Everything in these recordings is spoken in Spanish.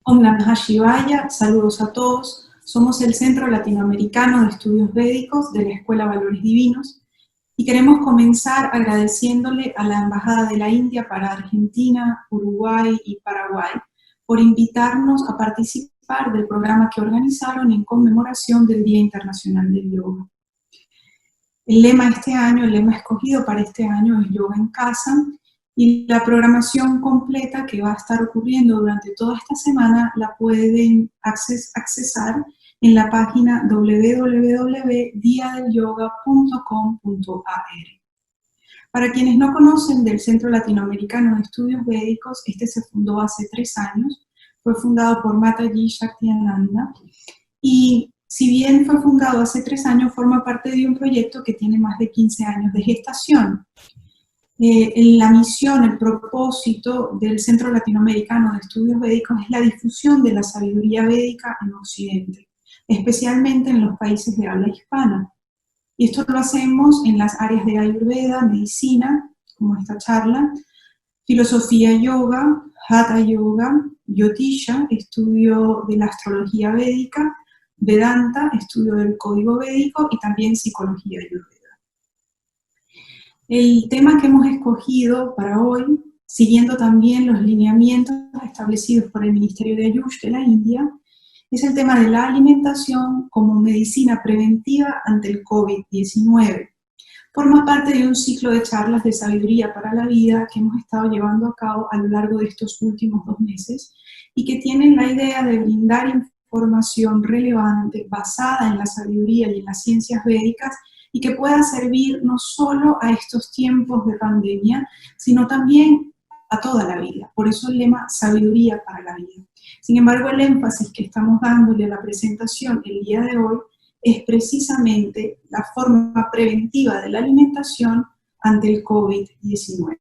Om Namah Shivaya, saludos a todos. Somos el Centro Latinoamericano de Estudios Védicos de la Escuela Valores Divinos y queremos comenzar agradeciéndole a la Embajada de la India para Argentina, Uruguay y Paraguay por invitarnos a participar del programa que organizaron en conmemoración del Día Internacional del Yoga. El lema escogido para este año es Yoga en Casa, y la programación completa que va a estar ocurriendo durante toda esta semana la pueden accesar en la página www.diadelyoga.com.ar. Para quienes no conocen del Centro Latinoamericano de Estudios Védicos, este se fundó hace 3 años, fue fundado por Mataji Shaktiananda, y si bien fue fundado hace 3 años, forma parte de un proyecto que tiene más de 15 años de gestación. La misión, el propósito del Centro Latinoamericano de Estudios Védicos es la difusión de la sabiduría védica en Occidente, especialmente en los países de habla hispana. Y esto lo hacemos en las áreas de Ayurveda, medicina, como esta charla, filosofía yoga, Hatha yoga, Jyotisha, estudio de la astrología védica, Vedanta, estudio del código védico, y también psicología ayurveda. El tema que hemos escogido para hoy, siguiendo también los lineamientos establecidos por el Ministerio de Ayush de la India, es el tema de la alimentación como medicina preventiva ante el COVID-19. Forma parte de un ciclo de charlas de sabiduría para la vida que hemos estado llevando a cabo a lo largo de estos últimos 2 meses y que tienen la idea de brindar información relevante basada en la sabiduría y en las ciencias védicas y que pueda servir no solo a estos tiempos de pandemia, sino también a toda la vida. Por eso el lema sabiduría para la vida. Sin embargo, el énfasis que estamos dándole a la presentación el día de hoy es precisamente la forma preventiva de la alimentación ante el COVID-19.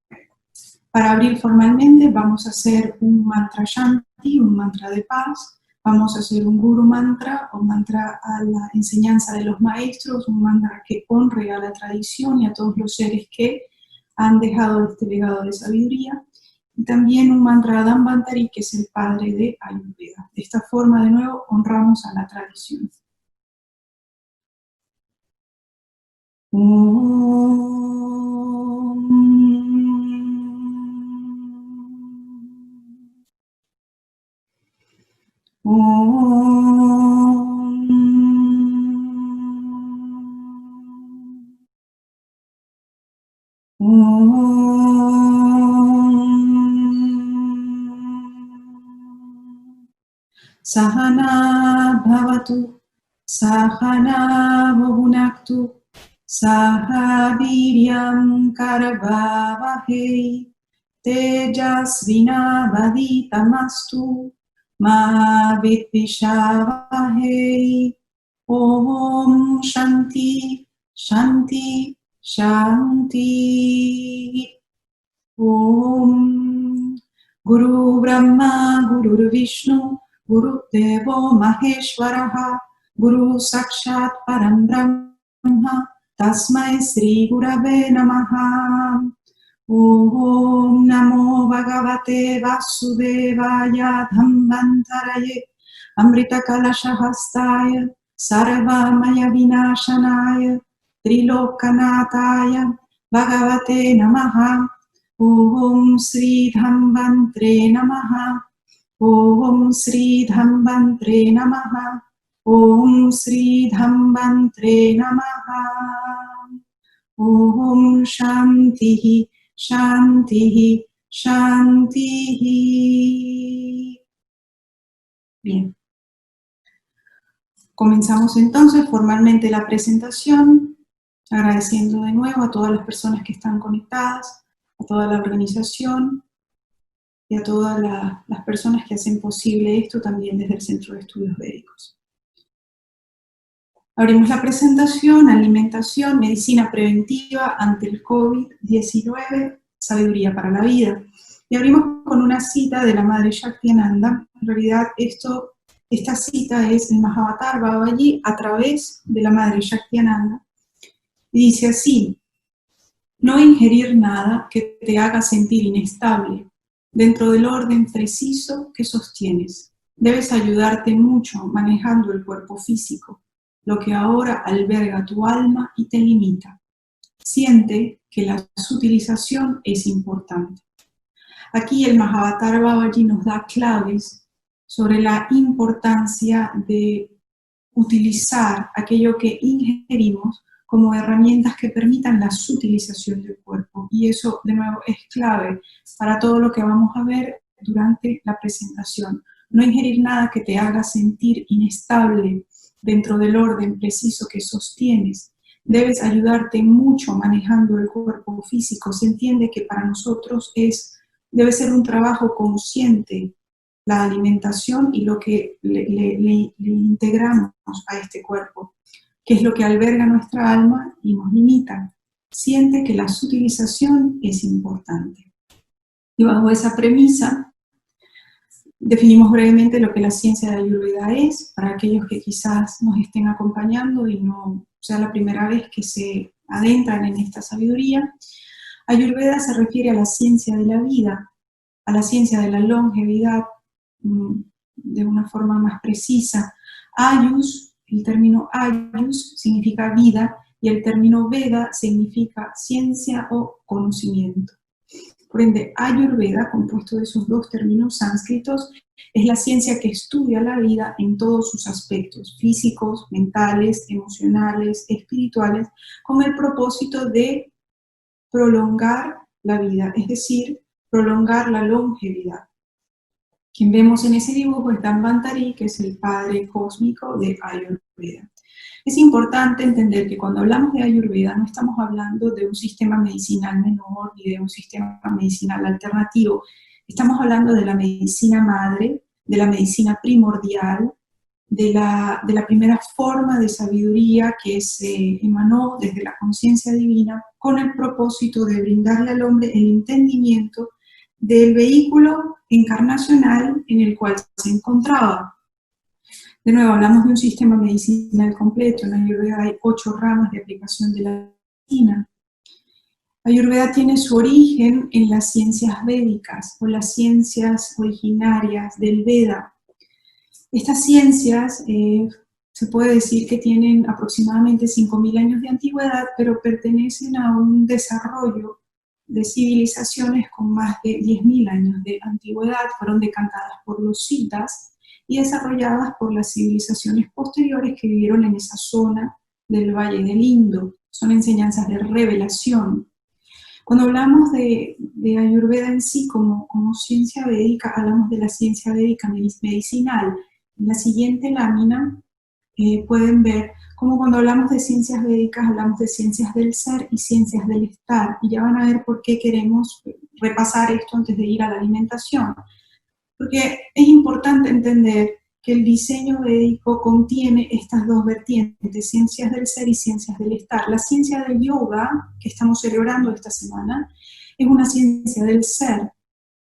Para abrir formalmente vamos a hacer un mantra shanti, un mantra de paz. Vamos a hacer un guru mantra, o mantra a la enseñanza de los maestros, un mantra que honre a la tradición y a todos los seres que han dejado este legado de sabiduría. Y también un mantra a Dhanvantari, que es el padre de Ayurveda. De esta forma, de nuevo, honramos a la tradición. Sahana bhavatu, sahana bhunaktu, saha viryam karavavahai, tejasvinavaditamastu, ma vidvishavahai. Om Shanti, Shanti, Shanti. Om Guru Brahma, Guru Vishnu, Guru Devo Maheshwaraha, Guru Sakshat Param Brahma, Tasmai Sri Gurave Namaha. Om Namo Bhagavate Vasudevaya Dhamvantaraye, Amrita Kalashahastaya, Sarvamaya Vinashanaya, Trilokanataya, Bhagavate Namaha. Om Sri Dhamvantre Namaha. Om Sri Dhamvantre Namaha. Om Sri Dhamvantre Namaha. Om Shantihi, Shantihi, Shantihi. Bien. Comenzamos entonces formalmente la presentación, agradeciendo de nuevo a todas las personas que están conectadas, a toda la organización y a todas las personas que hacen posible esto también desde el Centro de Estudios Védicos. Abrimos la presentación, alimentación, medicina preventiva ante el COVID-19, sabiduría para la vida. Y abrimos con una cita de la Madre Shaktiananda. En realidad esta cita es el Mahavatar Babaji a través de la Madre Shaktiananda. Y dice así: no ingerir nada que te haga sentir inestable dentro del orden preciso que sostienes. Debes ayudarte mucho manejando el cuerpo físico, lo que ahora alberga tu alma y te limita. Siente que la sutilización es importante. Aquí el Mahavatar Babaji nos da claves sobre la importancia de utilizar aquello que ingerimos como herramientas que permitan la sutilización del cuerpo. Y eso, de nuevo, es clave para todo lo que vamos a ver durante la presentación. No ingerir nada que te haga sentir inestable dentro del orden preciso que sostienes. Debes ayudarte mucho manejando el cuerpo físico. Se entiende que para nosotros debe ser un trabajo consciente la alimentación y lo que le integramos a este cuerpo, que es lo que alberga nuestra alma y nos limita. Siente que la sutilización es importante. Y bajo esa premisa, definimos brevemente lo que la ciencia de Ayurveda es, para aquellos que quizás nos estén acompañando y no sea la primera vez que se adentran en esta sabiduría. Ayurveda se refiere a la ciencia de la vida, a la ciencia de la longevidad, de una forma más precisa. Ayus, el término Ayus significa vida y el término Veda significa ciencia o conocimiento. Por ende, Ayurveda, compuesto de esos dos términos sánscritos, es la ciencia que estudia la vida en todos sus aspectos, físicos, mentales, emocionales, espirituales, con el propósito de prolongar la vida, es decir, prolongar la longevidad. Quien vemos en ese dibujo es Dhanvantari, que es el padre cósmico de Ayurveda. Es importante entender que cuando hablamos de Ayurveda no estamos hablando de un sistema medicinal menor ni de un sistema medicinal alternativo. Estamos hablando de la medicina madre, de la medicina primordial, de la primera forma de sabiduría que se emanó desde la conciencia divina con el propósito de brindarle al hombre el entendimiento del vehículo encarnacional en el cual se encontraba. De nuevo, hablamos de un sistema medicinal completo. En Ayurveda hay 8 ramas de aplicación de la medicina. Ayurveda tiene su origen en las ciencias védicas o las ciencias originarias del Veda. Estas ciencias se puede decir que tienen aproximadamente 5.000 años de antigüedad, pero pertenecen a un desarrollo de civilizaciones con más de 10.000 años de antigüedad. Fueron decantadas por los citas y desarrolladas por las civilizaciones posteriores que vivieron en esa zona del Valle del Indo. Son enseñanzas de revelación. Cuando hablamos de Ayurveda en sí como ciencia védica, hablamos de la ciencia védica medicinal. En la siguiente lámina pueden ver cómo cuando hablamos de ciencias védicas hablamos de ciencias del ser y ciencias del estar. Y ya van a ver por qué queremos repasar esto antes de ir a la alimentación. Porque es importante entender que el diseño védico contiene estas dos vertientes, ciencias del ser y ciencias del estar. La ciencia del yoga, que estamos celebrando esta semana, es una ciencia del ser,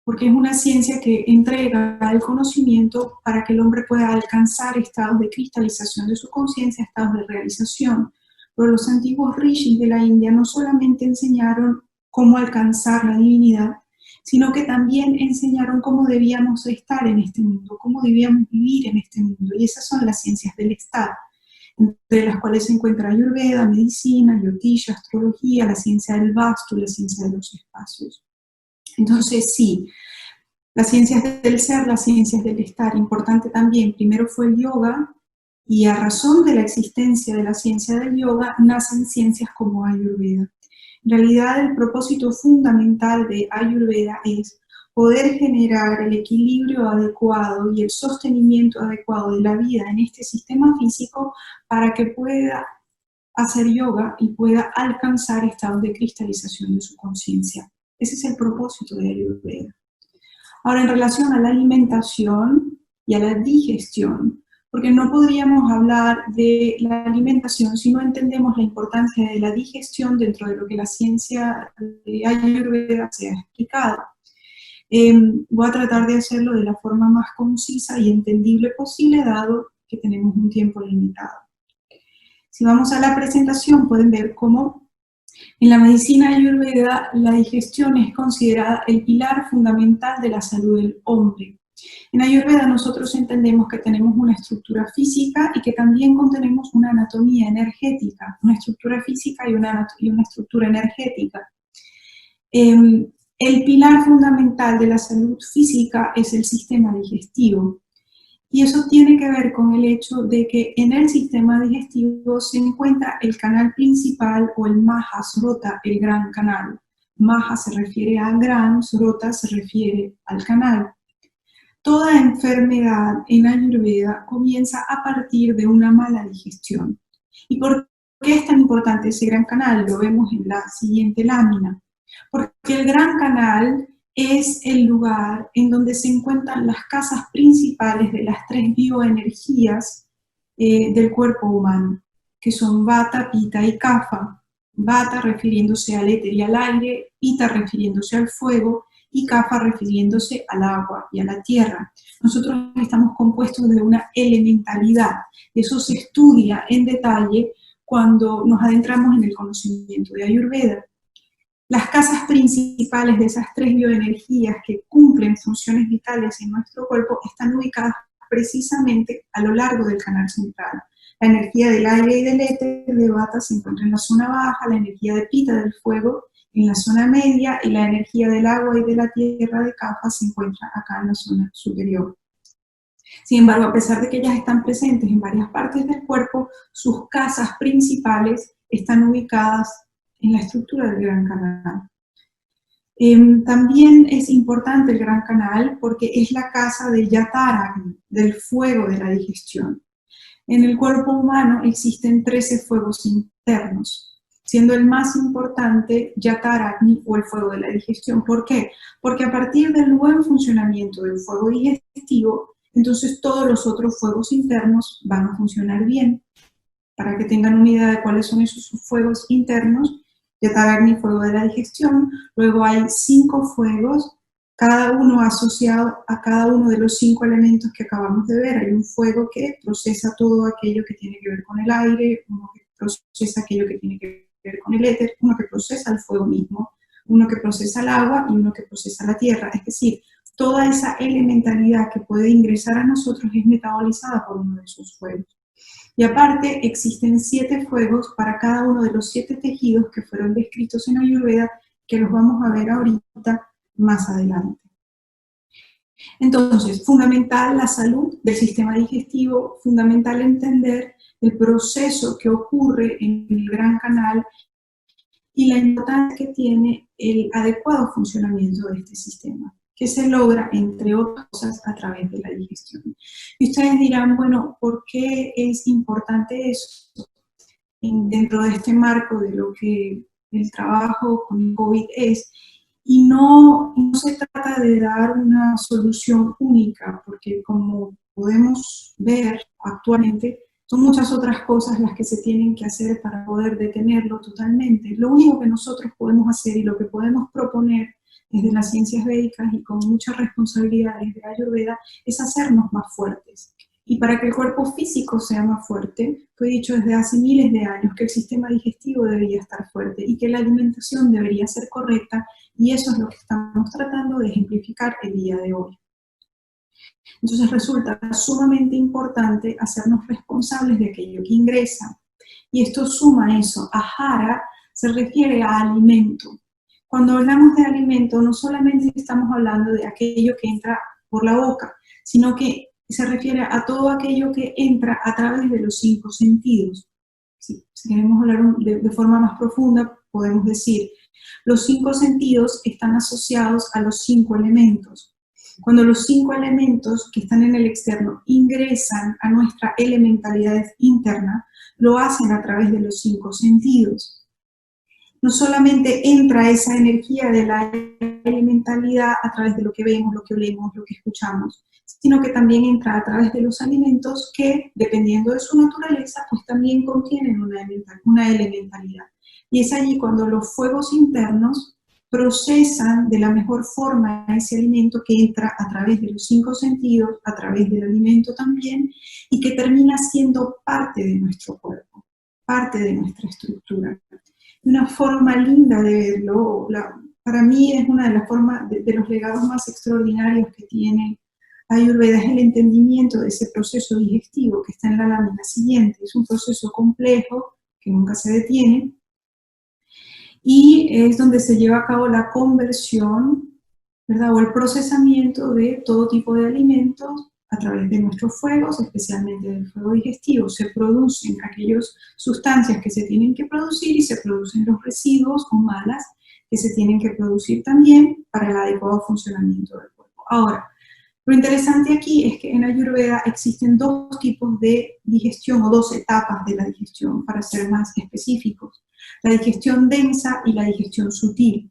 porque es una ciencia que entrega el conocimiento para que el hombre pueda alcanzar estados de cristalización de su conciencia, estados de realización. Pero los antiguos rishis de la India no solamente enseñaron cómo alcanzar la divinidad, sino que también enseñaron cómo debíamos estar en este mundo, cómo debíamos vivir en este mundo. Y esas son las ciencias del estar, entre las cuales se encuentra Ayurveda, medicina, Jyotisha, astrología, la ciencia del vastu, la ciencia de los espacios. Entonces, sí, las ciencias del ser, las ciencias del estar. Importante también, primero fue el yoga, y a razón de la existencia de la ciencia del yoga, nacen ciencias como Ayurveda. En realidad, el propósito fundamental de Ayurveda es poder generar el equilibrio adecuado y el sostenimiento adecuado de la vida en este sistema físico para que pueda hacer yoga y pueda alcanzar estados de cristalización de su conciencia. Ese es el propósito de Ayurveda. Ahora, en relación a la alimentación y a la digestión, porque no podríamos hablar de la alimentación si no entendemos la importancia de la digestión dentro de lo que la ciencia de Ayurveda se ha explicado. Voy a tratar de hacerlo de la forma más concisa y entendible posible, dado que tenemos un tiempo limitado. Si vamos a la presentación, pueden ver cómo en la medicina Ayurveda la digestión es considerada el pilar fundamental de la salud del hombre. En Ayurveda nosotros entendemos que tenemos una estructura física y que también contenemos una anatomía energética, una estructura física y una estructura energética. El pilar fundamental de la salud física es el sistema digestivo. Y eso tiene que ver con el hecho de que en el sistema digestivo se encuentra el canal principal o el Maha Srota, el gran canal. Maha se refiere al gran, Srota se refiere al canal. Toda enfermedad en Ayurveda comienza a partir de una mala digestión. ¿Y por qué es tan importante ese gran canal? Lo vemos en la siguiente lámina. Porque el gran canal es el lugar en donde se encuentran las casas principales de las 3 bioenergías del cuerpo humano, que son Vata, Pitta y Kapha. Vata refiriéndose al éter y al aire, Pitta refiriéndose al fuego, y Kapha refiriéndose al agua y a la tierra. Nosotros estamos compuestos de una elementalidad. Eso se estudia en detalle cuando nos adentramos en el conocimiento de Ayurveda. Las casas principales de esas 3 bioenergías que cumplen funciones vitales en nuestro cuerpo están ubicadas precisamente a lo largo del canal central. La energía del aire y del éter de Vata se encuentra en la zona baja, la energía de Pitta del fuego en la zona media y la energía del agua y de la tierra de Kapha se encuentra acá en la zona superior. Sin embargo, a pesar de que ellas están presentes en varias partes del cuerpo, sus casas principales están ubicadas en la estructura del gran canal. También es importante el gran canal porque es la casa del Yataragni, del fuego de la digestión. En el cuerpo humano existen 13 fuegos internos, siendo el más importante Yataragni o el fuego de la digestión. ¿Por qué? Porque a partir del buen funcionamiento del fuego digestivo, entonces todos los otros fuegos internos van a funcionar bien. Para que tengan una idea de cuáles son esos fuegos internos, Yataragni, fuego de la digestión, luego hay 5 fuegos, cada uno asociado a cada uno de los 5 elementos que acabamos de ver. Hay un fuego que procesa todo aquello que tiene que ver con el aire, uno que procesa aquello que tiene que ver con el éter, uno que procesa el fuego mismo, uno que procesa el agua y uno que procesa la tierra. Es decir, toda esa elementalidad que puede ingresar a nosotros es metabolizada por uno de esos fuegos. Y aparte existen 7 fuegos para cada uno de los 7 tejidos que fueron descritos en Ayurveda, que los vamos a ver ahorita más adelante. Entonces, fundamental la salud del sistema digestivo, fundamental entender el proceso que ocurre en el gran canal y la importancia que tiene el adecuado funcionamiento de este sistema, que se logra, entre otras cosas, a través de la digestión. Y ustedes dirán, bueno, ¿por qué es importante eso? Dentro de este marco de lo que el trabajo con COVID es, y no se trata de dar una solución única, porque como podemos ver actualmente, son muchas otras cosas las que se tienen que hacer para poder detenerlo totalmente. Lo único que nosotros podemos hacer y lo que podemos proponer desde las ciencias védicas y con mucha responsabilidad desde Ayurveda es hacernos más fuertes. Y para que el cuerpo físico sea más fuerte, fue dicho desde hace miles de años que el sistema digestivo debería estar fuerte y que la alimentación debería ser correcta, y eso es lo que estamos tratando de ejemplificar el día de hoy. Entonces resulta sumamente importante hacernos responsables de aquello que ingresa. Y esto suma eso. Ahara se refiere a alimento. Cuando hablamos de alimento, no solamente estamos hablando de aquello que entra por la boca, sino que se refiere a todo aquello que entra a través de los 5 sentidos. Si queremos hablar de forma más profunda, podemos decir, los 5 sentidos están asociados a los 5 elementos. Cuando los 5 elementos que están en el externo ingresan a nuestra elementalidad interna, lo hacen a través de los 5 sentidos. No solamente entra esa energía de la elementalidad a través de lo que vemos, lo que olemos, lo que escuchamos, sino que también entra a través de los alimentos que, dependiendo de su naturaleza, pues también contienen una elementalidad. Y es allí cuando los fuegos internos procesan de la mejor forma ese alimento que entra a través de los 5 sentidos, a través del alimento también, y que termina siendo parte de nuestro cuerpo, parte de nuestra estructura. Una forma linda de verlo, para mí es una de las formas, de los legados más extraordinarios que tiene Ayurveda es el entendimiento de ese proceso digestivo que está en la lámina siguiente. Es un proceso complejo que nunca se detiene y es donde se lleva a cabo la conversión, ¿verdad? O el procesamiento de todo tipo de alimentos a través de nuestros fuegos, especialmente del fuego digestivo. Se producen aquellas sustancias que se tienen que producir y se producen los residuos o malas que se tienen que producir también para el adecuado funcionamiento del cuerpo. Ahora, lo interesante aquí es que en Ayurveda existen dos tipos de digestión o dos etapas de la digestión, para ser más específicos. La digestión densa y la digestión sutil.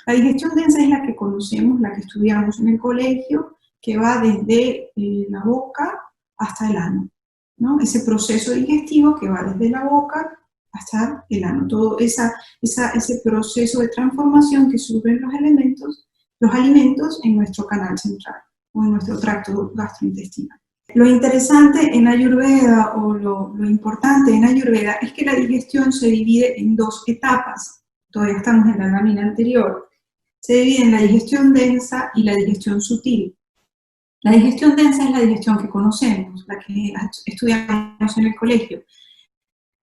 La digestión densa es la que conocemos, la que estudiamos en el colegio, que va desde la boca hasta el ano, ¿no? Ese proceso digestivo que va desde la boca hasta el ano. Todo ese proceso de transformación que sufren los alimentos en nuestro canal central o en nuestro tracto gastrointestinal. Lo interesante en Ayurveda, o lo importante en Ayurveda, es que la digestión se divide en dos etapas. Todavía estamos en la lámina anterior. Se divide en la digestión densa y la digestión sutil. La digestión densa es la digestión que conocemos, la que estudiamos en el colegio,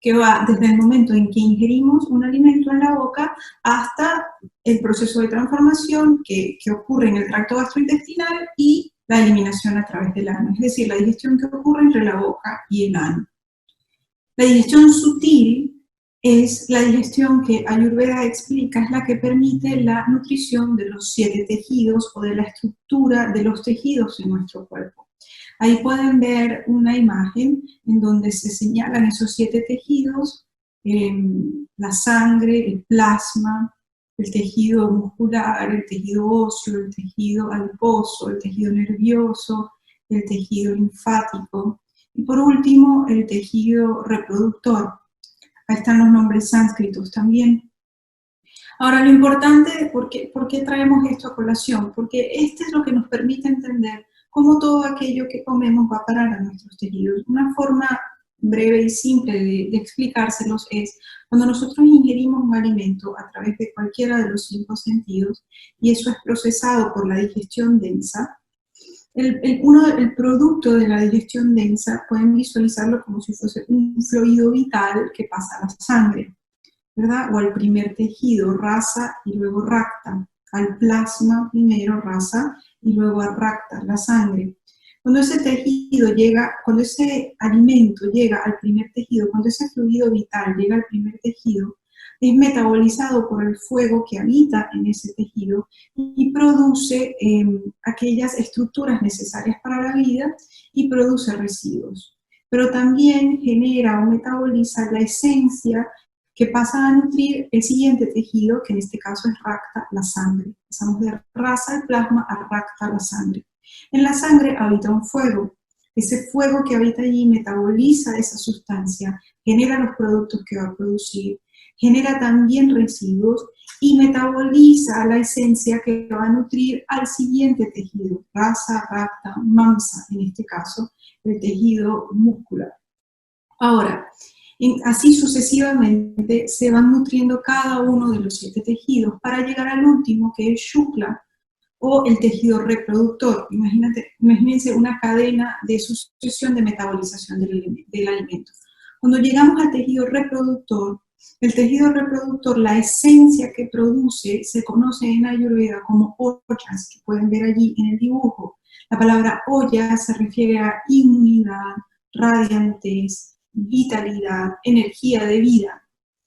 que va desde el momento en que ingerimos un alimento en la boca hasta el proceso de transformación que ocurre en el tracto gastrointestinal y la eliminación a través del ano, es decir, la digestión que ocurre entre la boca y el ano. La digestión sutil es la digestión que Ayurveda explica, es la que permite la nutrición de los 7 tejidos o de la estructura de los tejidos en nuestro cuerpo. Ahí pueden ver una imagen en donde se señalan esos 7 tejidos, la sangre, el plasma, el tejido muscular, el tejido óseo, el tejido adiposo, el tejido nervioso, el tejido linfático y por último el tejido reproductor. Ahí están los nombres sánscritos también. Ahora, lo importante, ¿por qué traemos esto a colación? Porque esto es lo que nos permite entender cómo todo aquello que comemos va a parar a nuestros tejidos. Una forma breve y simple de explicárselos es cuando nosotros ingerimos un alimento a través de cualquiera de los 5 sentidos y eso es procesado por la digestión densa, el producto de la digestión densa pueden visualizarlo como si fuese un fluido vital que pasa a la sangre, ¿verdad? O al primer tejido, rasa y luego racta, al plasma primero, rasa y luego a racta, la sangre. Cuando ese tejido llega, cuando ese alimento llega al primer tejido, cuando ese fluido vital llega al primer tejido, es metabolizado por el fuego que habita en ese tejido y produce aquellas estructuras necesarias para la vida y produce residuos. Pero también genera o metaboliza la esencia que pasa a nutrir el siguiente tejido, que en este caso es racta, la sangre. Pasamos de rasa, el plasma, a racta, la sangre. En la sangre habita un fuego. Ese fuego que habita allí metaboliza esa sustancia, genera los productos que va a producir, genera también residuos y metaboliza la esencia que va a nutrir al siguiente tejido, rasa, racta, mamsa, en este caso, el tejido muscular. Ahora, así sucesivamente se van nutriendo cada uno de los 7 tejidos para llegar al último, que es Shukla, o el tejido reproductor. Imagínense una cadena de sucesión de metabolización del alimento. Cuando llegamos al tejido reproductor, el tejido reproductor, la esencia que produce, se conoce en Ayurveda como ollas, que pueden ver allí en el dibujo. La palabra olla se refiere a inmunidad, radiantez, vitalidad, energía de vida.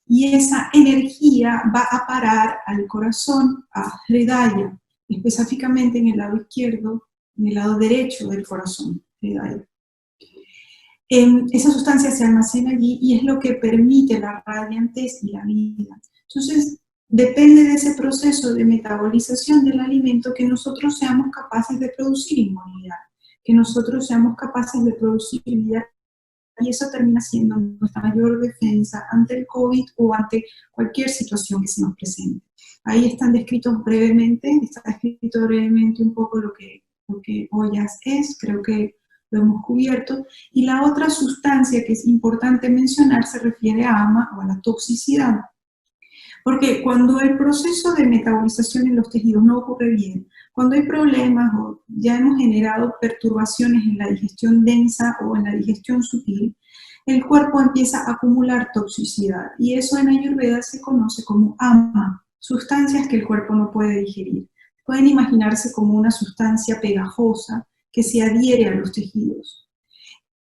Y esa energía va a parar al corazón, a Hridaya, específicamente en el lado izquierdo, en el lado derecho del corazón, Hridaya. Esa sustancia se almacena allí y es lo que permite la radiantez y la vida. Entonces, depende de ese proceso de metabolización del alimento que nosotros seamos capaces de producir inmunidad, que nosotros seamos capaces de producir vida, y eso termina siendo nuestra mayor defensa ante el COVID o ante cualquier situación que se nos presente. Ahí están descritos brevemente, está descrito brevemente un poco lo que ollas es, creo que lo hemos cubierto, y la otra sustancia que es importante mencionar se refiere a ama o a la toxicidad. Porque cuando el proceso de metabolización en los tejidos no ocurre bien, cuando hay problemas o ya hemos generado perturbaciones en la digestión densa o en la digestión sutil, el cuerpo empieza a acumular toxicidad y eso en Ayurveda se conoce como ama, sustancias que el cuerpo no puede digerir. Pueden imaginarse como una sustancia pegajosa que se adhiere a los tejidos.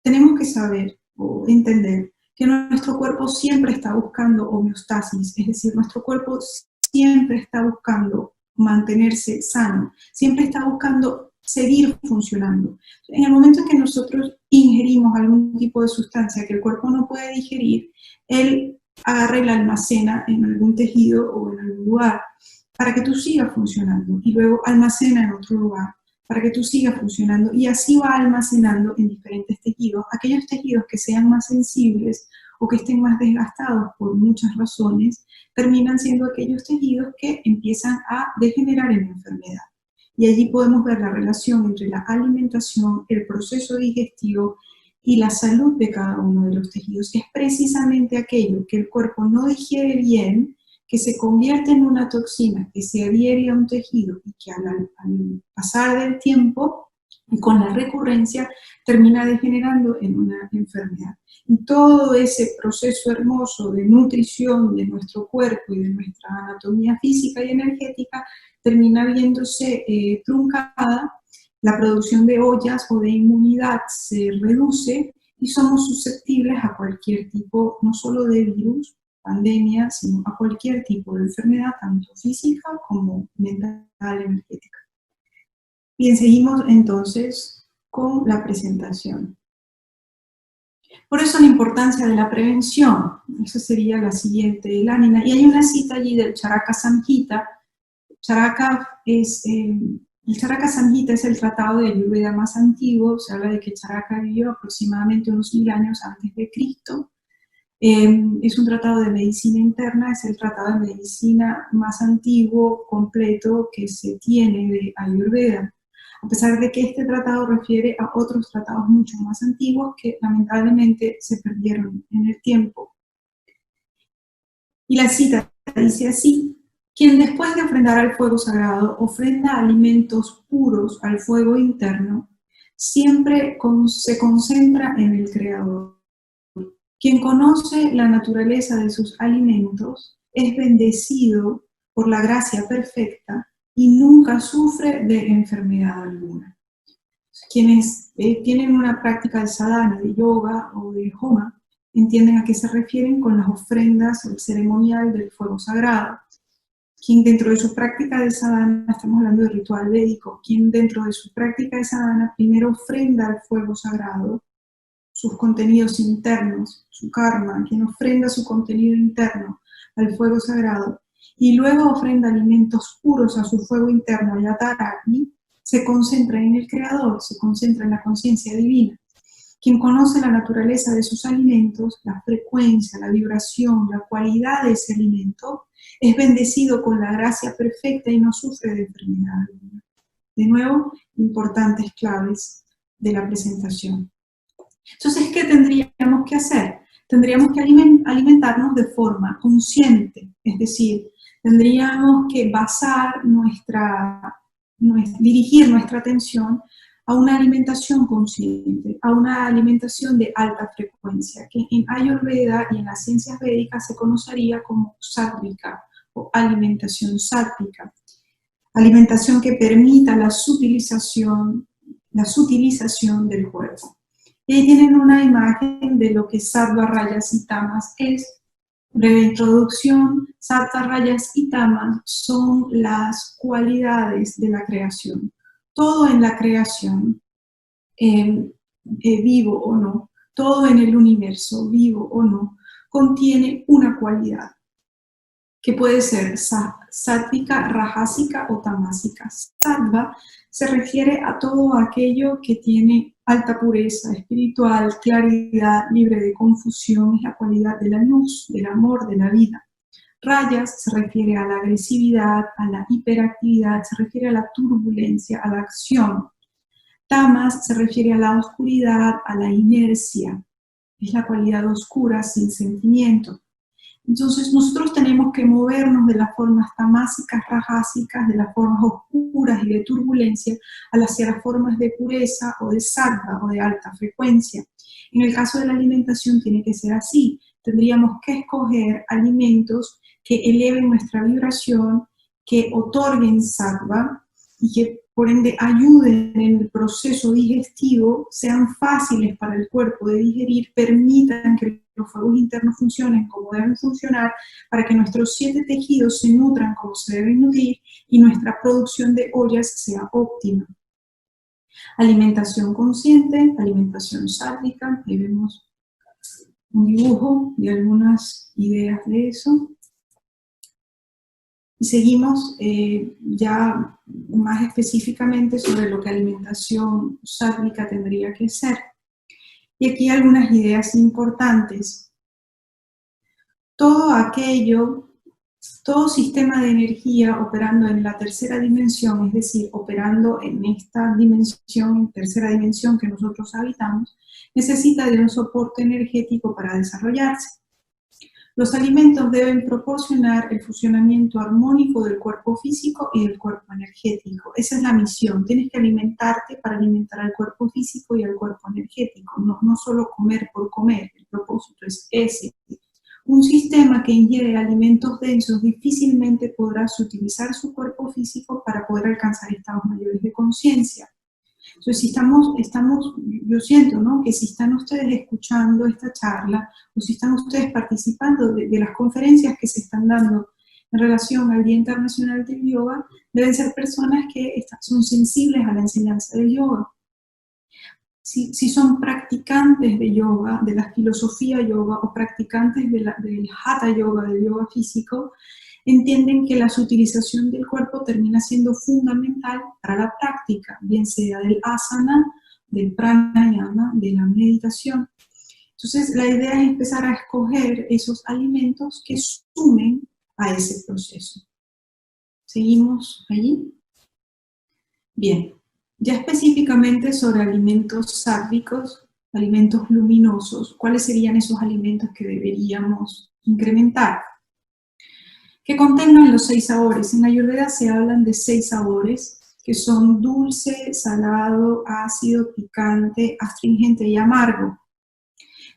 Tenemos que saber o entender que nuestro cuerpo siempre está buscando homeostasis, es decir, nuestro cuerpo siempre está buscando mantenerse sano, siempre está buscando seguir funcionando. En el momento en que nosotros ingerimos algún tipo de sustancia que el cuerpo no puede digerir, él agarra y la almacena en algún tejido o en algún lugar para que tú sigas funcionando y luego almacena en otro lugar para que tú sigas funcionando y así va almacenando en diferentes tejidos. Aquellos tejidos que sean más sensibles o que estén más desgastados por muchas razones, terminan siendo aquellos tejidos que empiezan a degenerar en enfermedad. Y allí podemos ver la relación entre la alimentación, el proceso digestivo y la salud de cada uno de los tejidos. Es precisamente aquello que el cuerpo no digiere bien, que se convierte en una toxina, que se adhiere a un tejido y que al pasar del tiempo y con la recurrencia termina degenerando en una enfermedad. Y todo ese proceso hermoso de nutrición de nuestro cuerpo y de nuestra anatomía física y energética termina viéndose truncada, la producción de ollas o de inmunidad se reduce y somos susceptibles a cualquier tipo, no solo de virus, pandemia, sino a cualquier tipo de enfermedad, tanto física como mental, energética. Bien, seguimos entonces con la presentación. Por eso la importancia de la prevención, esa sería la siguiente lámina, y hay una cita allí del Charaka Samhita. El Charaka Samhita es el tratado de Ayurveda más antiguo, se habla de que Charaka vivió aproximadamente unos 1000 años antes de Cristo. Es un tratado de medicina interna, es el tratado de medicina más antiguo, completo, que se tiene de Ayurveda. A pesar de que este tratado refiere a otros tratados mucho más antiguos que lamentablemente se perdieron en el tiempo. Y la cita dice así: quien después de ofrendar al fuego sagrado ofrenda alimentos puros al fuego interno, siempre se concentra en el Creador. Quien conoce la naturaleza de sus alimentos es bendecido por la gracia perfecta y nunca sufre de enfermedad alguna. Quienes tienen una práctica de sadhana, de yoga o de homa, entienden a qué se refieren con las ofrendas o el ceremonial del fuego sagrado. Quien dentro de su práctica de sadhana, estamos hablando de ritual védico, quien dentro de su práctica de sadhana primero ofrenda al fuego sagrado sus contenidos internos, su karma, quien ofrenda su contenido interno al fuego sagrado y luego ofrenda alimentos puros a su fuego interno, Yataragni, se concentra en el Creador, se concentra en la conciencia divina. Quien conoce la naturaleza de sus alimentos, la frecuencia, la vibración, la cualidad de ese alimento, es bendecido con la gracia perfecta y no sufre de enfermedad alguna. De nuevo, importantes claves de la presentación. Entonces, ¿qué tendríamos que hacer? Tendríamos que alimentarnos de forma consciente, es decir, tendríamos que basar dirigir nuestra atención a una alimentación consciente, a una alimentación de alta frecuencia, que en Ayurveda y en las ciencias védicas se conocería como sátvica o alimentación sátvica. Alimentación que permita la sutilización del cuerpo. Y ahí tienen una imagen de lo que sattva, rayas y tamas es. Breve introducción: sattva, rayas y tamas son las cualidades de la creación. Todo en la creación, vivo o no, todo en el universo, vivo o no, contiene una cualidad que puede ser sátvica, rajásica o tamásica. Sattva se refiere a todo aquello que tiene alta pureza espiritual, claridad, libre de confusión, es la cualidad de la luz, del amor, de la vida. Rayas se refiere a la agresividad, a la hiperactividad, se refiere a la turbulencia, a la acción. Tamas se refiere a la oscuridad, a la inercia, es la cualidad oscura sin sentimiento. Entonces nosotros tenemos que movernos de las formas tamásicas, rajásicas, de las formas oscuras y de turbulencia, hacia las formas de pureza o de sattva o de alta frecuencia. En el caso de la alimentación tiene que ser así. Tendríamos que escoger alimentos que eleven nuestra vibración, que otorguen sattva y que por ende ayuden en el proceso digestivo, sean fáciles para el cuerpo de digerir, permitan que los fuegos internos funcionen como deben funcionar, para que nuestros 7 tejidos se nutran como se deben nutrir y nuestra producción de ollas sea óptima. Alimentación consciente, alimentación sádvica, ahí vemos un dibujo de algunas ideas de eso. Y seguimos ya más específicamente sobre lo que alimentación sádvica tendría que ser. Y aquí algunas ideas importantes. Todo sistema de energía operando en la tercera dimensión, es decir, operando en esta dimensión, tercera dimensión que nosotros habitamos, necesita de un soporte energético para desarrollarse. Los alimentos deben proporcionar el funcionamiento armónico del cuerpo físico y del cuerpo energético. Esa es la misión. Tienes que alimentarte para alimentar al cuerpo físico y al cuerpo energético. No solo comer por comer. El propósito es ese. Un sistema que ingiere alimentos densos difícilmente podrá utilizar su cuerpo físico para poder alcanzar estados mayores de conciencia. Entonces, si yo siento, ¿no?, que si están ustedes escuchando esta charla, o si están ustedes participando de las conferencias que se están dando en relación al Día Internacional del Yoga, deben ser personas que son sensibles a la enseñanza del yoga. Si son practicantes de yoga, de la filosofía yoga, o practicantes del hatha yoga, del yoga físico, entienden que la utilización del cuerpo termina siendo fundamental para la práctica, bien sea del asana, del pranayama, de la meditación. Entonces, la idea es empezar a escoger esos alimentos que sumen a ese proceso. ¿Seguimos allí? Bien, ya específicamente sobre alimentos sádvicos, alimentos luminosos, ¿cuáles serían esos alimentos que deberíamos incrementar? Que contengan los 6 sabores. En Ayurveda se hablan de 6 sabores, que son dulce, salado, ácido, picante, astringente y amargo.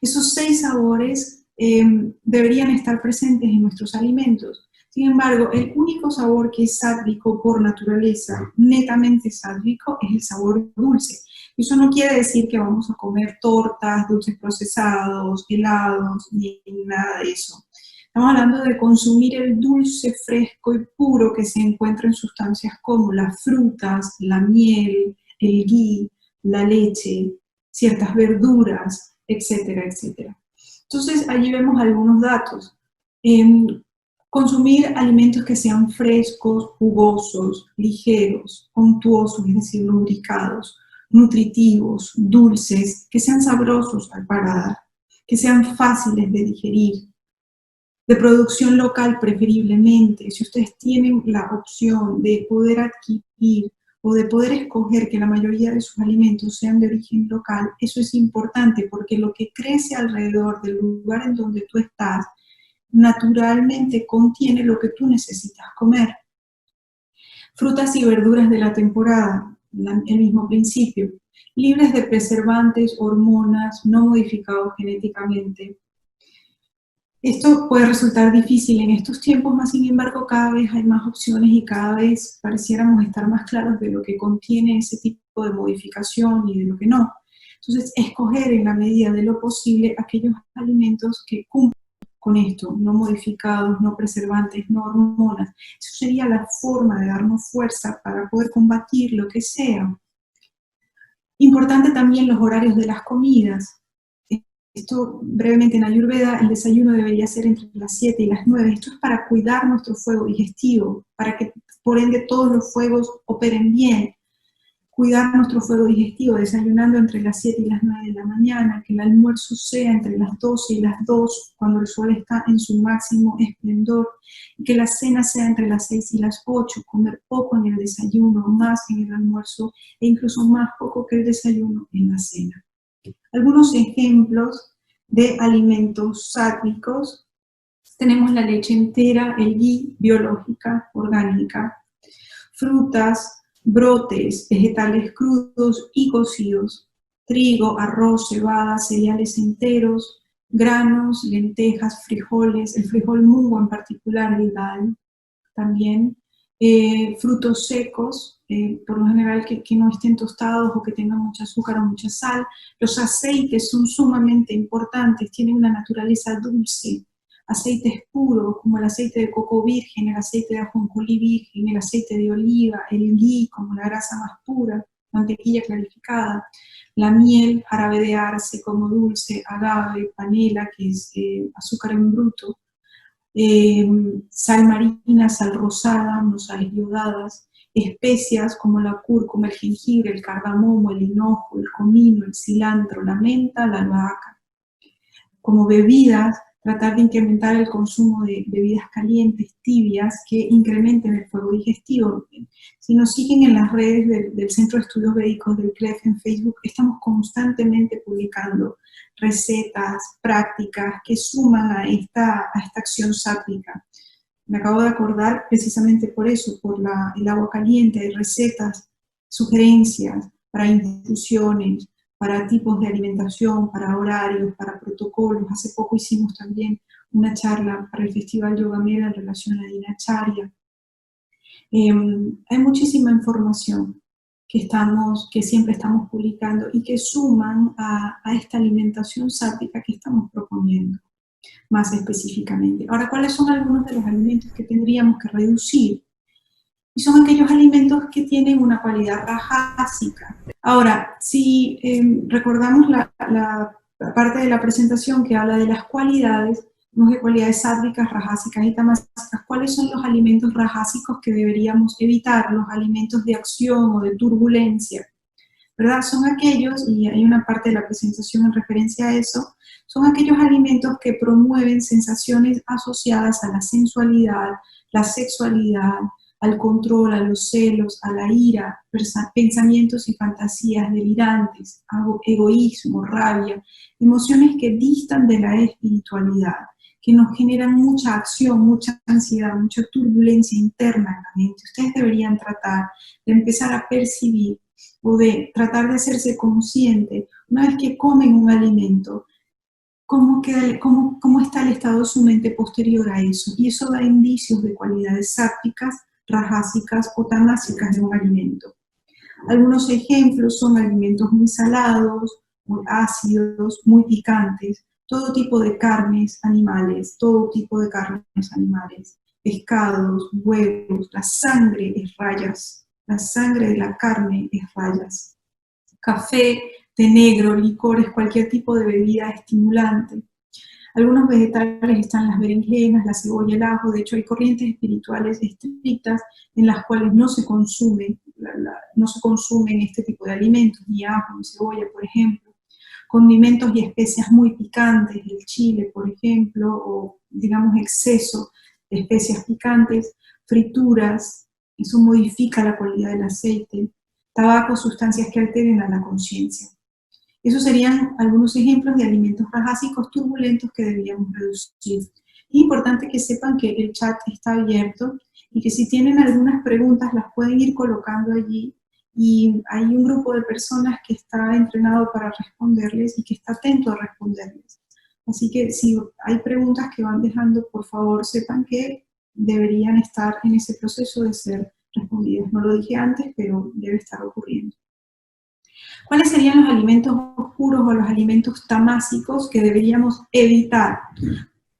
Esos 6 sabores deberían estar presentes en nuestros alimentos. Sin embargo, el único sabor que es sádvico por naturaleza, netamente sádvico, es el sabor dulce. Eso no quiere decir que vamos a comer tortas, dulces procesados, helados, ni nada de eso. Estamos hablando de consumir el dulce fresco y puro que se encuentra en sustancias como las frutas, la miel, el ghee, la leche, ciertas verduras, etcétera, etcétera. Entonces, allí vemos algunos datos. Consumir alimentos que sean frescos, jugosos, ligeros, untuosos, es decir, lubricados, nutritivos, dulces, que sean sabrosos al paladar, que sean fáciles de digerir, de producción local preferiblemente. Si ustedes tienen la opción de poder adquirir o de poder escoger que la mayoría de sus alimentos sean de origen local, eso es importante porque lo que crece alrededor del lugar en donde tú estás naturalmente contiene lo que tú necesitas comer. Frutas y verduras de la temporada, el mismo principio, libres de preservantes, hormonas, no modificados genéticamente. Esto puede resultar difícil en estos tiempos, mas sin embargo cada vez hay más opciones y cada vez pareciéramos estar más claros de lo que contiene ese tipo de modificación y de lo que no. Entonces, escoger en la medida de lo posible aquellos alimentos que cumplan con esto, no modificados, no preservantes, no hormonas. Eso sería la forma de darnos fuerza para poder combatir lo que sea. Importante también los horarios de las comidas. Esto brevemente en Ayurveda, el desayuno debería ser entre las 7 y las 9. Esto es para cuidar nuestro fuego digestivo, para que por ende todos los fuegos operen bien. Cuidar nuestro fuego digestivo, desayunando entre las 7 y las 9 de la mañana, que el almuerzo sea entre las 12 y las 2, cuando el sol está en su máximo esplendor, y que la cena sea entre las 6 y las 8, comer poco en el desayuno, más en el almuerzo, e incluso más poco que el desayuno en la cena. Algunos ejemplos de alimentos sádvicos Tenemos la leche entera, el ghee, biológica, orgánica, frutas, brotes, vegetales crudos y cocidos, trigo, arroz, cebada, cereales enteros, granos, lentejas, frijoles, el frijol mungo en particular, el dal, también, frutos secos, por lo general que no estén tostados o que tengan mucho azúcar o mucha sal. Los aceites son sumamente importantes, tienen una naturaleza dulce. Aceites puros, como el aceite de coco virgen, el aceite de ajonjolí virgen, el aceite de oliva, el ghee, como la grasa más pura, mantequilla clarificada, la miel, jarabe de arce como dulce, agave, panela, que es azúcar en bruto, sal marina, sal rosada, no sales iodadas, especias como la cúrcuma, el jengibre, el cardamomo, el hinojo, el comino, el cilantro, la menta, la albahaca. Como bebidas, tratar de incrementar el consumo de bebidas calientes, tibias, que incrementen el fuego digestivo. Si nos siguen en las redes del Centro de Estudios Védicos del CLEF en Facebook, estamos constantemente publicando recetas, prácticas que suman a esta acción sátrica. Me acabo de acordar precisamente por eso, por el agua caliente, hay recetas, sugerencias para infusiones, para tipos de alimentación, para horarios, para protocolos. Hace poco hicimos también una charla para el Festival Yoga Mera en relación a Dinacharya. Hay muchísima información que siempre estamos publicando y que suman a esta alimentación sátrica que estamos proponiendo más específicamente. Ahora, ¿cuáles son algunos de los alimentos que tendríamos que reducir? Y son aquellos alimentos que tienen una cualidad rajásica. Ahora, si recordamos la parte de la presentación que habla de las cualidades, tenemos de cualidades sádvicas, rajásicas y tamásicas. ¿Cuáles son los alimentos rajásicos que deberíamos evitar? Los alimentos de acción o de turbulencia, ¿verdad? Son aquellos, y hay una parte de la presentación en referencia a eso, son aquellos alimentos que promueven sensaciones asociadas a la sensualidad, la sexualidad, al control, a los celos, a la ira, pensamientos y fantasías delirantes, egoísmo, rabia, emociones que distan de la espiritualidad, que nos generan mucha acción, mucha ansiedad, mucha turbulencia interna en la mente. Ustedes deberían tratar de empezar a percibir o de tratar de hacerse consciente, una vez que comen un alimento, cómo está el estado de su mente posterior a eso. Y eso da indicios de cualidades sátvicas, rajásicas o tamásicas de un alimento. Algunos ejemplos son alimentos muy salados, muy ácidos, muy picantes, todo tipo de carnes animales, pescados, huevos, la sangre es rayas, la sangre de la carne es rayas, café, té negro, licores, cualquier tipo de bebida estimulante. Algunos vegetales están las berenjenas, la cebolla, el ajo. De hecho, hay corrientes espirituales estrictas en las cuales no se consumen este tipo de alimentos, ni ajo, ni cebolla, por ejemplo. Condimentos y especias muy picantes, el chile, por ejemplo, o digamos exceso de especias picantes, frituras, eso modifica la cualidad del aceite, tabaco, sustancias que alteren a la conciencia. Esos serían algunos ejemplos de alimentos rajásicos turbulentos que deberíamos reducir. Es importante que sepan que el chat está abierto y que si tienen algunas preguntas las pueden ir colocando allí, y hay un grupo de personas que está entrenado para responderles y que está atento a responderles. Así que si hay preguntas que van dejando, por favor sepan que deberían estar en ese proceso de ser respondidas. No lo dije antes, pero debe estar ocurriendo. ¿Cuáles serían los alimentos oscuros o los alimentos tamásicos que deberíamos evitar?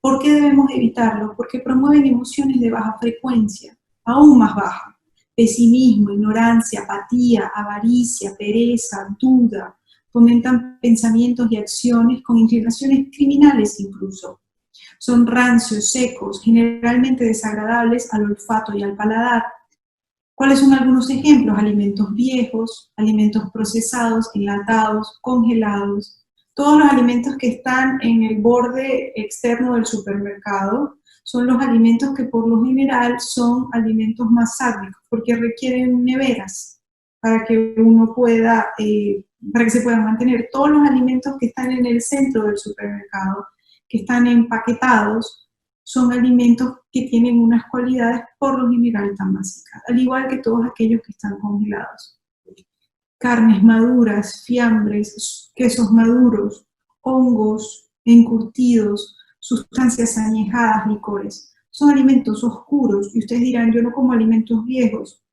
¿Por qué debemos evitarlos? Porque promueven emociones de baja frecuencia, aún más baja. Pesimismo, ignorancia, apatía, avaricia, pereza, duda. Fomentan pensamientos y acciones con inclinaciones criminales incluso. Son rancios, secos, generalmente desagradables al olfato y al paladar. ¿Cuáles son algunos ejemplos? Alimentos viejos, alimentos procesados, enlatados, congelados. Todos los alimentos que están en el borde externo del supermercado son los alimentos que por lo general son alimentos más sádicos, porque requieren neveras para que uno pueda, para que se puedan mantener. Todos los alimentos que están en el centro del supermercado, que están empaquetados, son alimentos que tienen unas cualidades por lo general tamásicas, al igual que todos aquellos que están congelados. Carnes maduras, fiambres, quesos maduros, hongos, encurtidos, sustancias añejadas, licores. Son alimentos oscuros, y ustedes dirán, yo no como alimentos viejos.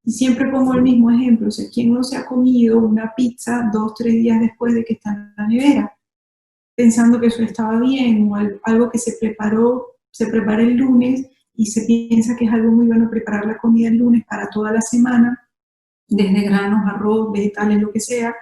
Y siempre pongo el mismo ejemplo, o sea, ¿quién no se ha comido una pizza 2 o 3 días después de que está en la nevera? Pensando que eso estaba bien, o algo que se prepara el lunes, y se piensa que es algo muy bueno preparar la comida el lunes para toda la semana, desde granos, arroz, vegetales, lo que sea,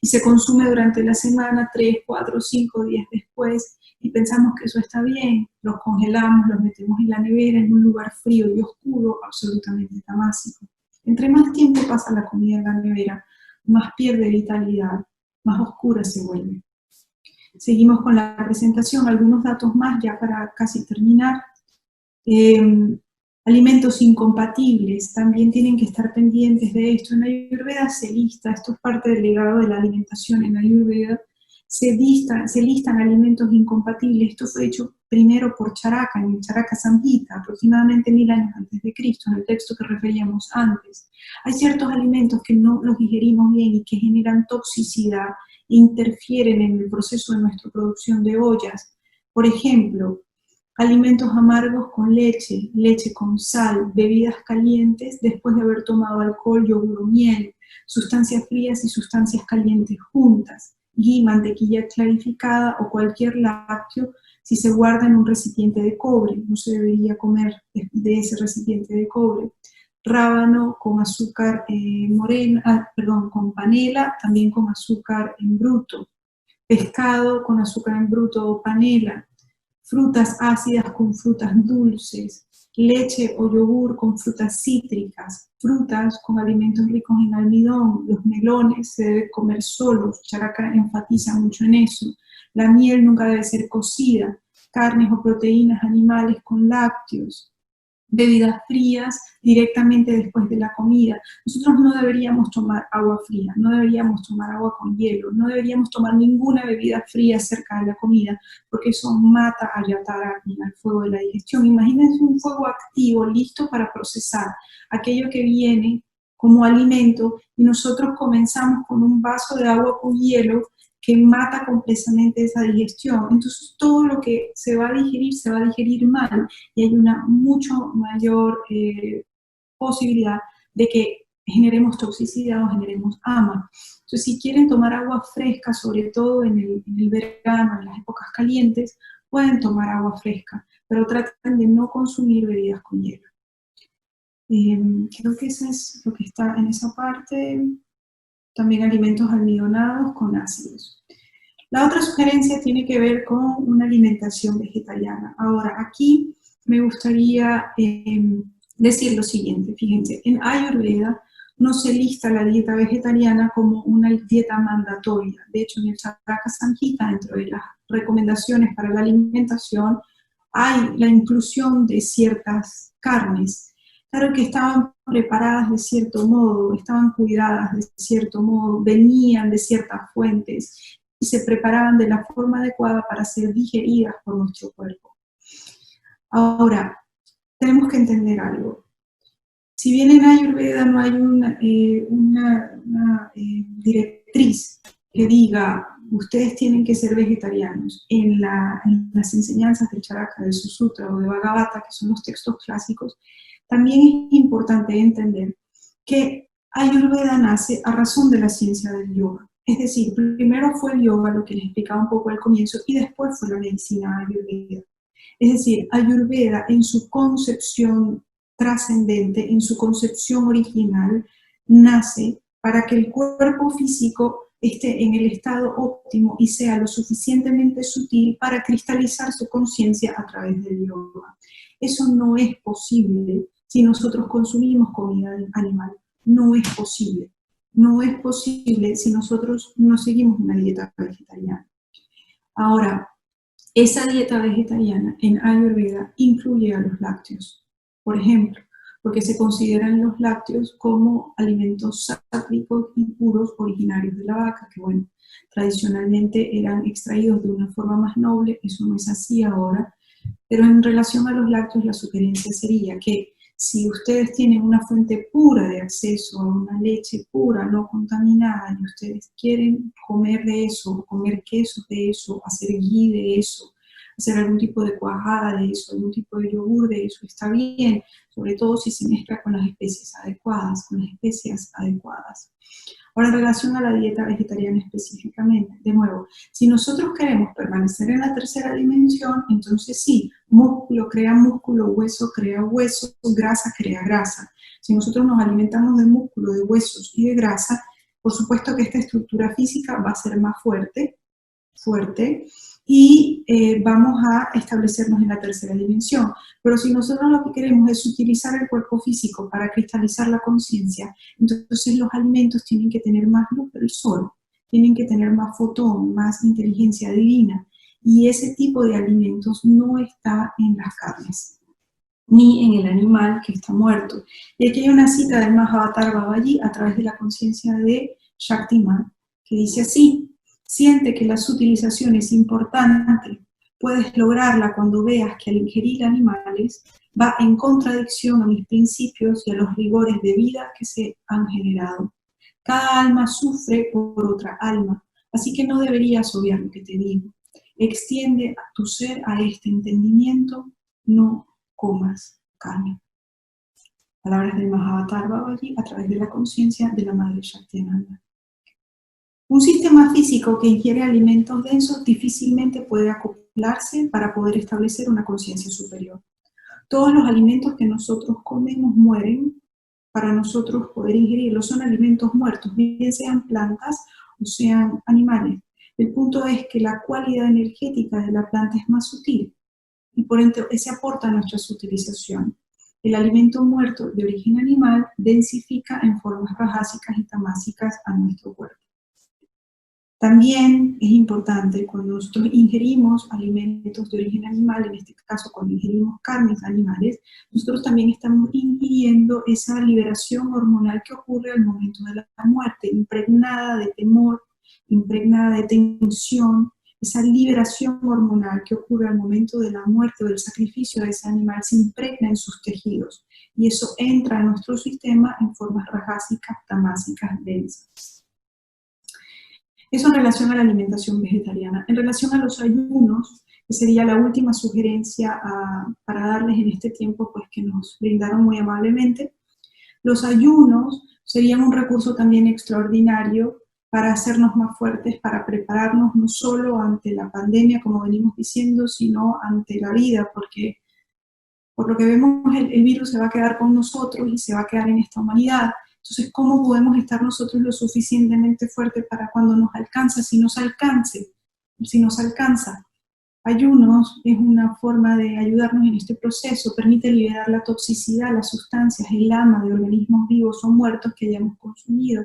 y se consume durante la semana 3, 4, 5 días después, y pensamos que eso está bien, los congelamos, los metemos en la nevera, en un lugar frío y oscuro, absolutamente tamásico. Entre más tiempo pasa la comida en la nevera, más pierde vitalidad, más oscura se vuelve. Seguimos con la presentación, algunos datos más ya para casi terminar. Alimentos incompatibles, también tienen que estar pendientes de esto. En Ayurveda se lista, esto es parte del legado de la alimentación en Ayurveda, se listan alimentos incompatibles. Esto fue hecho primero por Charaka, en el Charaka Samhita, aproximadamente 1000 años antes de Cristo, en el texto que referíamos antes. Hay ciertos alimentos que no los digerimos bien y que generan toxicidad, interfieren en el proceso de nuestra producción de ollas. Por ejemplo, alimentos amargos con leche, leche con sal, bebidas calientes después de haber tomado alcohol, yogur o miel, sustancias frías y sustancias calientes juntas, ghee, mantequilla clarificada o cualquier lácteo si se guarda en un recipiente de cobre, no se debería comer de ese recipiente de cobre. Rábano con azúcar con panela, también con azúcar en bruto. Pescado con azúcar en bruto o panela. Frutas ácidas con frutas dulces, leche o yogur con frutas cítricas, frutas con alimentos ricos en almidón, los melones se deben comer solos, Charaka enfatiza mucho en eso, la miel nunca debe ser cocida, carnes o proteínas animales con lácteos, bebidas frías directamente después de la comida. Nosotros no deberíamos tomar agua fría, no deberíamos tomar agua con hielo, no deberíamos tomar ninguna bebida fría cerca de la comida, porque eso mata a Yatara, al fuego de la digestión. Imagínense un fuego activo, listo para procesar aquello que viene como alimento, y nosotros comenzamos con un vaso de agua con hielo que mata completamente esa digestión. Entonces todo lo que se va a digerir mal, y hay una mucho mayor posibilidad de que generemos toxicidad o generemos ama. Entonces si quieren tomar agua fresca, sobre todo en el verano, en las épocas calientes, pueden tomar agua fresca, pero traten de no consumir bebidas con hielo. Creo que eso es lo que está en esa parte. También alimentos almidonados con ácidos. La otra sugerencia tiene que ver con una alimentación vegetariana. Ahora, aquí me gustaría decir lo siguiente. Fíjense, en Ayurveda no se lista la dieta vegetariana como una dieta mandatoria. De hecho, en el Charaka Samhita, dentro de las recomendaciones para la alimentación, hay la inclusión de ciertas carnes. Claro que estaban preparadas de cierto modo, estaban cuidadas de cierto modo, venían de ciertas fuentes y se preparaban de la forma adecuada para ser digeridas por nuestro cuerpo. Ahora, tenemos que entender algo. Si bien en Ayurveda no hay una directriz que diga, ustedes tienen que ser vegetarianos, en las enseñanzas del Charaka, del Susutra o de Bhagavata, que son los textos clásicos, también es importante entender que Ayurveda nace a razón de la ciencia del yoga. Es decir, primero fue el yoga, lo que les explicaba un poco al comienzo, y después fue la medicina ayurveda. Es decir, Ayurveda en su concepción trascendente, en su concepción original, nace para que el cuerpo físico esté en el estado óptimo y sea lo suficientemente sutil para cristalizar su conciencia a través del yoga. Eso no es posible si nosotros consumimos comida animal. No es posible. No es posible si nosotros no seguimos una dieta vegetariana. Ahora, esa dieta vegetariana en Ayurveda incluye a los lácteos, por ejemplo, porque se consideran los lácteos como alimentos sátricos y puros originarios de la vaca, que bueno, tradicionalmente eran extraídos de una forma más noble, eso no es así ahora, Pero en relación a los lácteos, la sugerencia sería que si ustedes tienen una fuente pura de acceso a una leche pura, no contaminada, y ustedes quieren comer de eso, comer quesos de eso, hacer ghee de eso, hacer algún tipo de cuajada de eso, algún tipo de yogur de eso, está bien, sobre todo si se mezcla con las especies adecuadas, con las especias adecuadas. Ahora, en relación a la dieta vegetariana específicamente, de nuevo, si nosotros queremos permanecer en la tercera dimensión, entonces sí, músculo crea músculo, hueso crea hueso, grasa crea grasa. Si nosotros nos alimentamos de músculo, de huesos y de grasa, por supuesto que esta estructura física va a ser más fuerte, y vamos a establecernos en la tercera dimensión. Pero si nosotros lo que queremos es utilizar el cuerpo físico para cristalizar la conciencia, entonces los alimentos tienen que tener más luz del sol, tienen que tener más fotón, más inteligencia divina, y ese tipo de alimentos no está en las carnes, ni en el animal que está muerto. Y aquí hay una cita del Mahavatar Babaji a través de la conciencia de Shaktiman, que dice así: siente que la sutilización es importante, puedes lograrla cuando veas que al ingerir animales va en contradicción a mis principios y a los rigores de vida que se han generado. Cada alma sufre por otra alma, así que no deberías obviar lo que te digo. Extiende tu ser a este entendimiento, no comas carne. Palabras del Mahavatar Babaji a través de la conciencia de la Madre Shaktiananda. Un sistema físico que ingiere alimentos densos difícilmente puede acoplarse para poder establecer una conciencia superior. Todos los alimentos que nosotros comemos mueren para nosotros poder ingerirlos. Son alimentos muertos, bien sean plantas o sean animales. El punto es que la cualidad energética de la planta es más sutil y por ende se aporta a nuestra sutilización. El alimento muerto de origen animal densifica en formas rajásicas y tamásicas a nuestro cuerpo. También es importante cuando nosotros ingerimos alimentos de origen animal, en este caso cuando ingerimos carnes animales, nosotros también estamos ingiriendo esa liberación hormonal que ocurre al momento de la muerte, impregnada de temor, impregnada de tensión. Esa liberación hormonal que ocurre al momento de la muerte o del sacrificio de ese animal se impregna en sus tejidos y eso entra a nuestro sistema en formas rajásicas, tamásicas, densas. Eso en relación a la alimentación vegetariana. En relación a los ayunos, que sería la última sugerencia para darles en este tiempo pues, que nos brindaron muy amablemente, los ayunos serían un recurso también extraordinario para hacernos más fuertes, para prepararnos no solo ante la pandemia, como venimos diciendo, sino ante la vida, porque por lo que vemos el virus se va a quedar con nosotros y se va a quedar en esta humanidad. Entonces, ¿cómo podemos estar nosotros lo suficientemente fuertes para cuando nos alcanza, si nos alcanza? Ayunos es una forma de ayudarnos en este proceso, permite liberar la toxicidad, las sustancias, el lama de organismos vivos o muertos que hayamos consumido,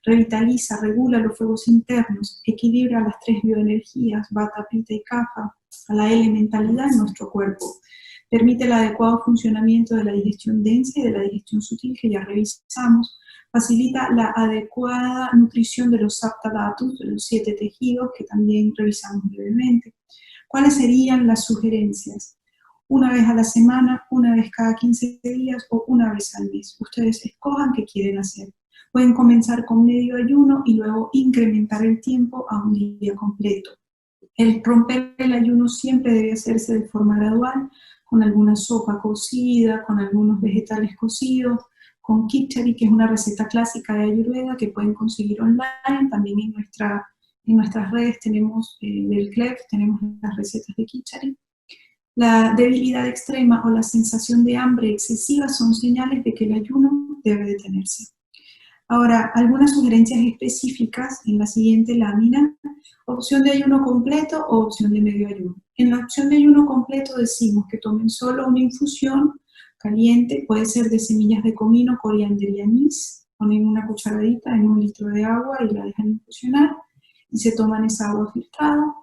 revitaliza, regula los fuegos internos, equilibra las 3 bioenergías, Vata, Pitta y Kapha, a la elementalidad en nuestro cuerpo, permite el adecuado funcionamiento de la digestión densa y de la digestión sutil que ya revisamos, facilita la adecuada nutrición de los saptadhatus, de los 7 tejidos que también revisamos brevemente. ¿Cuáles serían las sugerencias? Una vez a la semana, una vez cada 15 días o una vez al mes. Ustedes escojan qué quieren hacer. Pueden comenzar con medio ayuno y luego incrementar el tiempo a un día completo. El romper el ayuno siempre debe hacerse de forma gradual, con alguna sopa cocida, con algunos vegetales cocidos, con Khichari, que es una receta clásica de Ayurveda que pueden conseguir online, también en nuestras redes tenemos del CLEF, tenemos las recetas de Khichari. La debilidad extrema o la sensación de hambre excesiva son señales de que el ayuno debe detenerse. Ahora, algunas sugerencias específicas en la siguiente lámina. Opción de ayuno completo o opción de medio ayuno. En la opción de ayuno completo decimos que tomen solo una infusión caliente, puede ser de semillas de comino, coriander y anís. Ponen una cucharadita en 1 litro de agua y la dejan infusionar y se toman esa agua filtrada.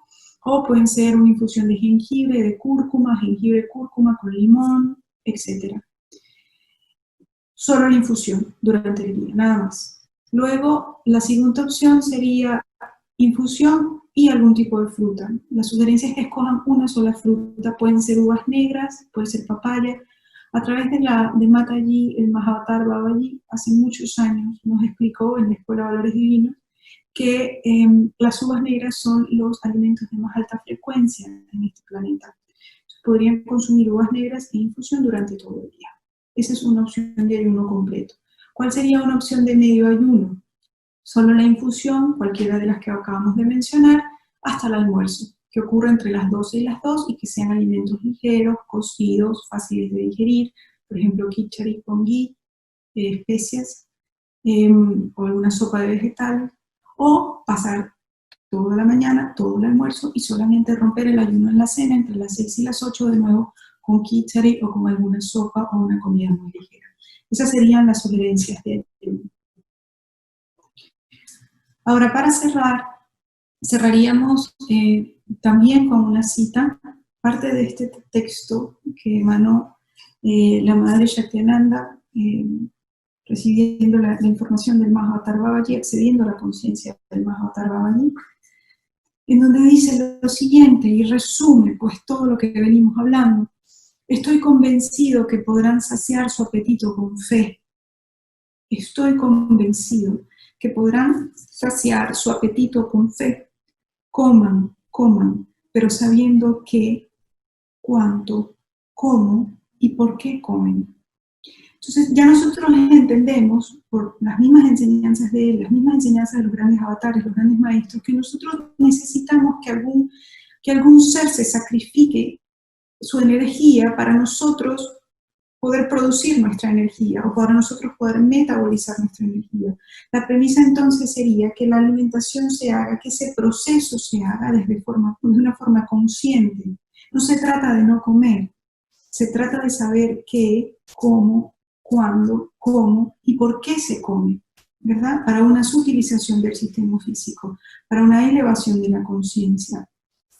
O pueden ser una infusión de jengibre, cúrcuma con limón, etc. Solo la infusión durante el día, nada más. Luego, la siguiente opción sería infusión y algún tipo de fruta. La sugerencia es que escojan una sola fruta, pueden ser uvas negras, puede ser papaya. A través de Mataji, el Mahavatar Babaji, hace muchos años nos explicó en la Escuela de Valores Divinos que las uvas negras son los alimentos de más alta frecuencia en este planeta. Podrían consumir uvas negras en infusión durante todo el día. Esa es una opción de ayuno completo. ¿Cuál sería una opción de medio ayuno? Solo la infusión, cualquiera de las que acabamos de mencionar, hasta el almuerzo, que ocurre entre las 12 y las 2 y que sean alimentos ligeros, cocidos, fáciles de digerir, por ejemplo, kichari con ghee, especias, o alguna sopa de vegetales, o pasar toda la mañana, todo el almuerzo, y solamente romper el ayuno en la cena entre las 6 y las 8 de nuevo con kichari o con alguna sopa o una comida muy ligera. Esas serían las sugerencias de ayuno. Ahora, para cerrar, cerraríamos también con una cita, parte de este texto que emanó la Madre Shaktiananda, recibiendo la información del Mahavatar Babaji, accediendo a la conciencia del Mahavatar Babaji, en donde dice lo siguiente, y resume pues todo lo que venimos hablando. Estoy convencido que podrán saciar su apetito con fe. Estoy convencido que podrán saciar su apetito con fe. Coman, coman, pero sabiendo qué, cuánto, cómo y por qué comen. Entonces ya nosotros entendemos, por las mismas enseñanzas de él, las mismas enseñanzas de los grandes avatares, los grandes maestros, que nosotros necesitamos que algún ser se sacrifique su energía para nosotros poder producir nuestra energía o para nosotros poder metabolizar nuestra energía. La premisa entonces sería que la alimentación se haga, que ese proceso se haga de una forma consciente. No se trata de no comer, se trata de saber qué, cómo, cuándo, cómo y por qué se come, ¿verdad? Para una sutilización del sistema físico, para una elevación de la conciencia,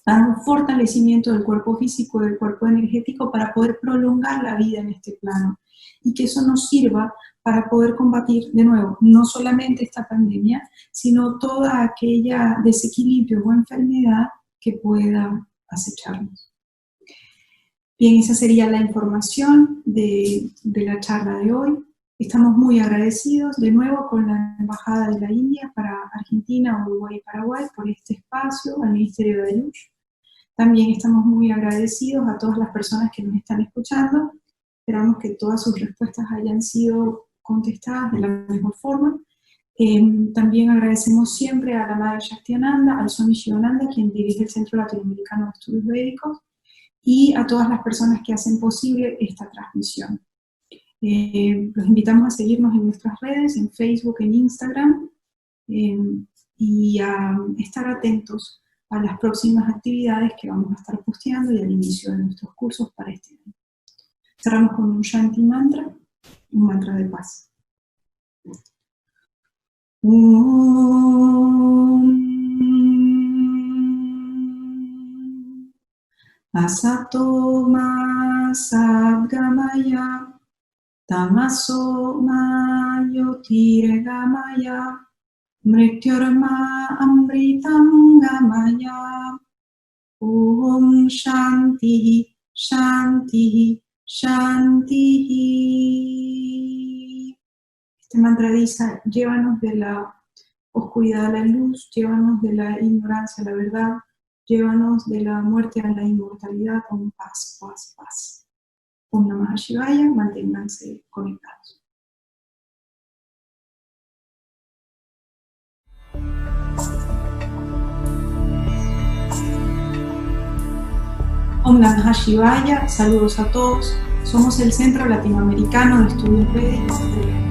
para un fortalecimiento del cuerpo físico, del cuerpo energético, para poder prolongar la vida en este plano. Y que eso nos sirva para poder combatir, de nuevo, no solamente esta pandemia, sino toda aquella desequilibrio o enfermedad que pueda acecharnos. Bien, esa sería la información de la charla de hoy. Estamos muy agradecidos de nuevo con la Embajada de la India para Argentina, Uruguay y Paraguay por este espacio, al Ministerio de Ayush. También estamos muy agradecidos a todas las personas que nos están escuchando. Esperamos que todas sus respuestas hayan sido contestadas de la mejor forma. También agradecemos siempre a la Madre Shaktiananda, al Swami Shivananda, quien dirige el Centro Latinoamericano de Estudios Védicos, y a todas las personas que hacen posible esta transmisión. Los invitamos a seguirnos en nuestras redes, en Facebook, en Instagram, y a estar atentos a las próximas actividades que vamos a estar posteando y al inicio de nuestros cursos para este año. Cerramos con un Shanti Mantra, un mantra de paz. Asato ma sadgamaya, tamaso ma yotirgamaya, mrityorma amritam gamaya. Om Shanti, Shanti, Shanti. Este mantra dice, llévanos de la oscuridad a la luz, llévanos de la ignorancia a la verdad, llévanos de la muerte a la inmortalidad, con paz, paz, paz. Om Namah Shivaya, manténganse conectados. Om Namah Shivaya, saludos a todos. Somos el Centro Latinoamericano de Estudios Védicos.